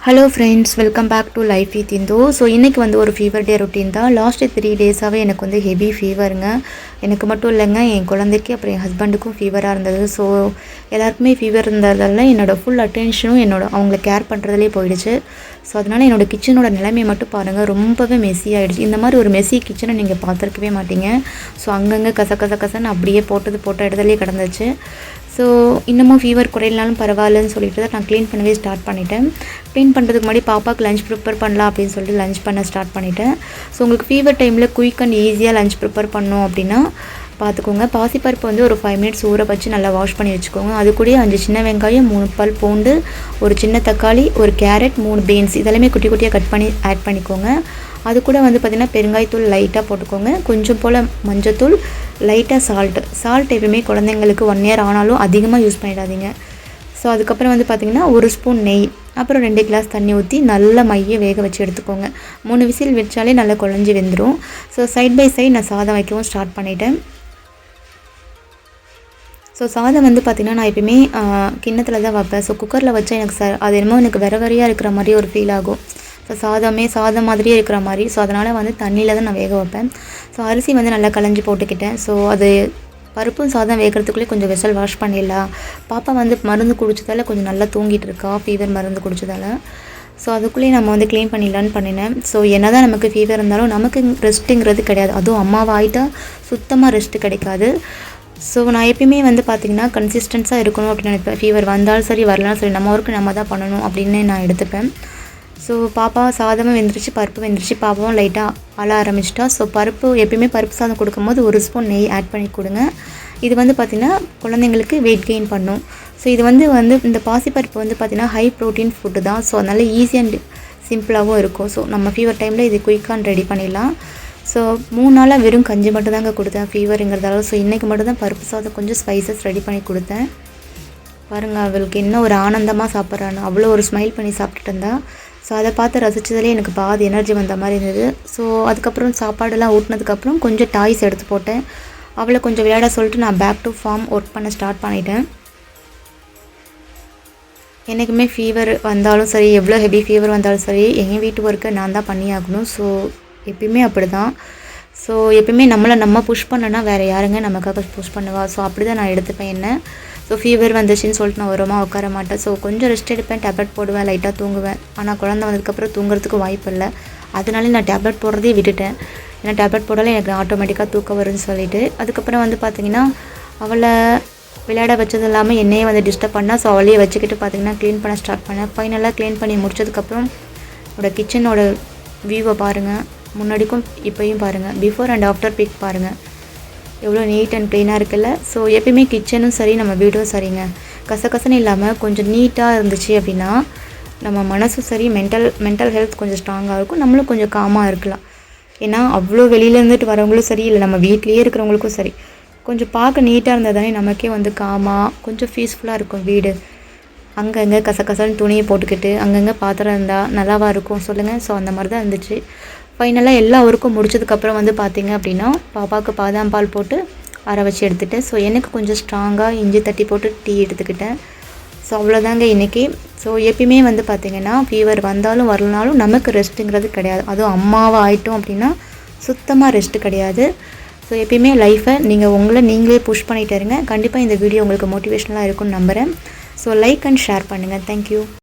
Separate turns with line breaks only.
Hello friends, welcome back to life with Indhu. So இன்றைக்கி வந்து ஒரு ஃபீவர் டே ரொட்டீன் தான். லாஸ்ட்டு 3 டேஸாகவே எனக்கு வந்து ஹெவி ஃபீவருங்க. எனக்கு மட்டும் இல்லைங்க, என் குழந்தைக்கு அப்புறம் என் ஹஸ்பண்டுக்கும் ஃபீவராக இருந்தது. ஸோ எல்லாருக்குமே ஃபீவர் இருந்ததால என்னோடய ஃபுல் அட்டென்ஷனும் அவங்கள கேர் பண்ணுறதுலே போயிடுச்சு. ஸோ அதனால் என்னோடய கிச்சனோட நிலைமையை மட்டும் பாருங்கள், ரொம்பவே மெஸ்ஸி ஆகிடுச்சு. இந்த மாதிரி ஒரு மெஸ்ஸி கிச்சனை நீங்கள் பார்த்துருக்கவே மாட்டீங்க. ஸோ அங்கங்கே கசன்னு அப்படியே போட்ட இடத்துலேயே கிடந்துச்சு. ஸோ இன்னமும் ஃபீவர் குறையினாலும் பரவாயில்லன்னு சொல்லிட்டு தான் நான் க்ளீன் பண்ணவே ஸ்டார்ட் பண்ணிட்டேன். க்ளீன் பண்ணுறதுக்கு முன்னாடி பாப்பாவுக்கு லஞ்ச் ப்ரிப்பேர் பண்ணலாம் அப்படின்னு சொல்லிட்டு லஞ்ச் பண்ண ஸ்டார்ட் பண்ணிட்டேன். ஸோ உங்களுக்கு ஃபீவர் டைமில் குயிக் அண்ட் ஈஸியாக லஞ்ச் ப்ரிப்பேர் பண்ணோம் அப்படின்னா பார்த்துக்கோங்க. பாசிப்பருப்பு வந்து ஒரு 5 மினிட்ஸ் ஊற வச்சு நல்லா வாஷ் பண்ணி வச்சுக்கோங்க. அது கூட 5 சின்ன வெங்காயம், 3 பல் பூண்டு, ஒரு சின்ன தக்காளி, ஒரு கேரட், 3 பீன்ஸ் இதெல்லாமே குட்டி குட்டியாக கட் பண்ணி ஆட் பண்ணிக்கோங்க. அது கூட வந்து பார்த்திங்கன்னா பெருங்காயத்தூள் லைட்டாக போட்டுக்கோங்க. கொஞ்சம் போல் மஞ்சத்தூள், லைட்டாக சால்ட் எப்பயுமே குழந்தைங்களுக்கு 1 இயர் ஆனாலும் அதிகமாக யூஸ் பண்ணிடாதீங்க. ஸோ அதுக்கப்புறம் வந்து பார்த்திங்கன்னா 1 ஸ்பூன் நெய், அப்புறம் 2 கிளாஸ் தண்ணி ஊற்றி நல்லா மைய வேக வச்சு எடுத்துக்கோங்க. 3 விசில் வச்சாலே நல்லா குழஞ்சி வெந்துடும். ஸோ சைட் பை சைட் நான் சாதம் வைக்கவும் ஸ்டார்ட் பண்ணிட்டேன். ஸோ சாதம் வந்து பார்த்திங்கன்னா நான் எப்பயுமே கிண்ணத்தில் தான் வைப்பேன். ஸோ குக்கரில் வச்சா எனக்கு அது என்னமோ எனக்கு வெறையாக இருக்கிற மாதிரி ஒரு ஃபீல் ஆகும். ஸோ சாதம் மாதிரியே இருக்கிற மாதிரி. ஸோ அதனால் வந்து தண்ணியில் தான் நான் வேக வைப்பேன். ஸோ அரிசி வந்து நல்லா களைஞ்சி போட்டுக்கிட்டேன். ஸோ அது பருப்பும் சாதம் வேகிறதுக்குள்ளே கொஞ்சம் வெசல் வாஷ் பண்ணிடலாம். பாப்பா வந்து மருந்து குடிச்சதால் கொஞ்சம் நல்லா தூங்கிட்டு இருக்கா, ஃபீவர் மருந்து குடிச்சதால். ஸோ அதுக்குள்ளேயே நம்ம வந்து க்ளீன் பண்ணிடலான்னு பண்ணினேன். ஸோ என்ன தான் நமக்கு ஃபீவர் இருந்தாலும் நமக்கு ரெஸ்ட்டுங்கிறது கிடையாது. அதுவும் அம்மாவாயிட்டா சுத்தமாக ரெஸ்ட்டு கிடைக்காது. ஸோ நான் எப்பயுமே வந்து பார்த்திங்கன்னா கன்சிஸ்டன்ஸாக இருக்கணும் அப்படின்னு நினைப்பேன். ஃபீவர் வந்தாலும் சரி வரலாம் சரி, நம்ம ஒர்க்கு நம்ம தான் பண்ணணும் அப்படின்னு நான் எடுத்துப்பேன். ஸோ பாப்பா சாதமும் வெந்துருச்சு, பருப்பு வெந்துருச்சு. பாப்பாவும் லைட்டாக அழ ஆரம்பிச்சிட்டா. ஸோ எப்பயுமே பருப்பு சாதம் கொடுக்கும்போது 1 ஸ்பூன் நெய் ஆட் பண்ணி கொடுங்க. இது வந்து பார்த்திங்கன்னா குழந்தைங்களுக்கு வெயிட் கெயின் பண்ணும். ஸோ இது வந்து இந்த பாசிப்பருப்பு வந்து பார்த்திங்கன்னா ஹை ப்ரோட்டீன் ஃபுட்டு தான். ஸோ அதனால் ஈஸி அண்ட் சிம்பிளாகவும் இருக்கும். ஸோ நம்ம ஃபீவர் டைமில் இது குயிக்காக ரெடி பண்ணிடலாம். ஸோ 3 நாளாக வெறும் கஞ்சி மட்டும் தாங்க கொடுத்தேன் ஃபீவருங்கிறதால. ஸோ இன்றைக்கி மட்டும் தான் பருப்பு சாதம் கொஞ்சம் ஸ்பைசஸ் ரெடி பண்ணி கொடுத்தேன். பாருங்கள், அவளுக்கு என்ன ஒரு ஆனந்தமாக சாப்பிட்றான்னு, அவ்வளோ ஒரு ஸ்மைல் பண்ணி சாப்பிட்டுட்டு இருந்தா. ஸோ அதை பார்த்து ரசித்ததுலேயே எனக்கு பாதி எனர்ஜி வந்த மாதிரி இருந்தது. ஸோ அதுக்கப்புறம் சாப்பாடெல்லாம் ஊட்டினதுக்கப்புறம் கொஞ்சம் டாய்ஸ் எடுத்து போட்டேன். அவளை கொஞ்சம் விளையாட சொல்லிட்டு நான் பேக் டு ஃபார்ம் ஒர்க் பண்ண ஸ்டார்ட் பண்ணிட்டேன். என்றைக்குமே ஃபீவர் வந்தாலும் சரி, எவ்வளோ ஹெவி ஃபீவர் வந்தாலும் சரி, எங்கள் வீட்டு ஒர்க்கை நான் தான் பண்ணி ஆகணும். ஸோ எப்பயுமே அப்படி தான். ஸோ எப்பயுமே நம்ம புஷ் பண்ணனா வேறு யாருங்க நமக்காக புஷ் பண்ணுவா. ஸோ அப்படி தான் நான் எடுத்துப்பேன் என்ன. ஸோ ஃபீவர் வந்துச்சுன்னு சொல்லிட்டு நான் ஓரமாக உட்கார மாட்டேன். ஸோ கொஞ்சம் ரெஸ்ட் எடுப்பேன், டேப்லெட் போடுவேன், லைட்டாக தூங்குவேன். ஆனால் குழந்தை வந்ததுக்கப்புறம் தூங்குறதுக்கு வாய்ப்பு இல்லை. அதனால நான் டேப்லெட் போடுறதே விட்டுட்டேன். ஏன்னா டேப்லெட் போடாலே எனக்கு ஆட்டோமேட்டிக்காக தூக்கம் வரும்னு சொல்லிட்டு. அதுக்கப்புறம் வந்து பார்த்திங்கன்னா அவளை விளையாட வச்சது இல்லாமல் என்னையே வந்து டிஸ்டர்ப் பண்ணால். ஸோ அவளையே வச்சுக்கிட்டு பார்த்திங்கன்னா க்ளீன் பண்ண ஸ்டார்ட் பண்ணேன். ஃபைனலாக க்ளீன் பண்ணி முடிச்சதுக்கப்புறம் என்னோடய கிச்சனோட வியூவை பாருங்கள். முன்னாடிக்கும் இப்போயும் பாருங்கள், பிஃபோர் அண்ட் ஆஃப்டர் பிக் பாருங்கள், எவ்வளோ நீட் அண்ட் க்ளீனாக இருக்குல்ல. ஸோ எப்பயுமே கிச்சனும் சரி நம்ம வீடும் சரிங்க, கசகசன்னு இல்லாமல் கொஞ்சம் நீட்டாக இருந்துச்சு அப்படின்னா நம்ம மனசும் சரி, மென்டல் ஹெல்த் கொஞ்சம் ஸ்ட்ராங்காக இருக்கும், நம்மளும் கொஞ்சம் காமாக இருக்கலாம். ஏன்னா அவ்வளோ வெளியில் இருந்துட்டு வரவங்களும் சரி, இல்லை நம்ம வீட்லேயே இருக்கிறவங்களுக்கும் சரி, கொஞ்சம் பார்க்க நீட்டாக இருந்தால் தானே நமக்கே வந்து காமாக கொஞ்சம் பீஸ்ஃபுல்லாக இருக்கும் வீடு. அங்கங்கே கசகசன்னு துணியை போட்டுக்கிட்டு அங்கங்கே பாத்திரம் இருந்தால் நல்லாவாக இருக்கும் சொல்லுங்கள். ஸோ அந்த மாதிரி தான் இருந்துச்சு. ஃபைனலாக எல்லா ஒர்க்கும் முடிச்சதுக்கப்புறம் வந்து பார்த்திங்க அப்படின்னா பாப்பாவுக்கு பாதாம் பால் போட்டு அரை வச்சு எடுத்துகிட்டேன். ஸோ எனக்கு கொஞ்சம் ஸ்ட்ராங்காக இஞ்சி தட்டி போட்டு டீ எடுத்துக்கிட்டேன். ஸோ அவ்வளோதாங்க இன்றைக்கி. ஸோ எப்பயுமே வந்து பார்த்திங்கன்னா ஃபீவர் வந்தாலும் வரலனாலும் நமக்கு ரெஸ்ட்டுங்கிறது கிடையாது. அதுவும் அம்மாவாக ஆகிட்டோம் அப்படின்னா சுத்தமாக ரெஸ்ட்டு கிடையாது. ஸோ எப்பயுமே லைஃப்பை நீங்களே புஷ் பண்ணிகிட்டு இருங்க. கண்டிப்பாக இந்த வீடியோ உங்களுக்கு மோட்டிவேஷனலாக இருக்கும்னு நம்புகிறேன். ஸோ லைக் அண்ட் ஷேர் பண்ணுங்கள். தேங்க்யூ.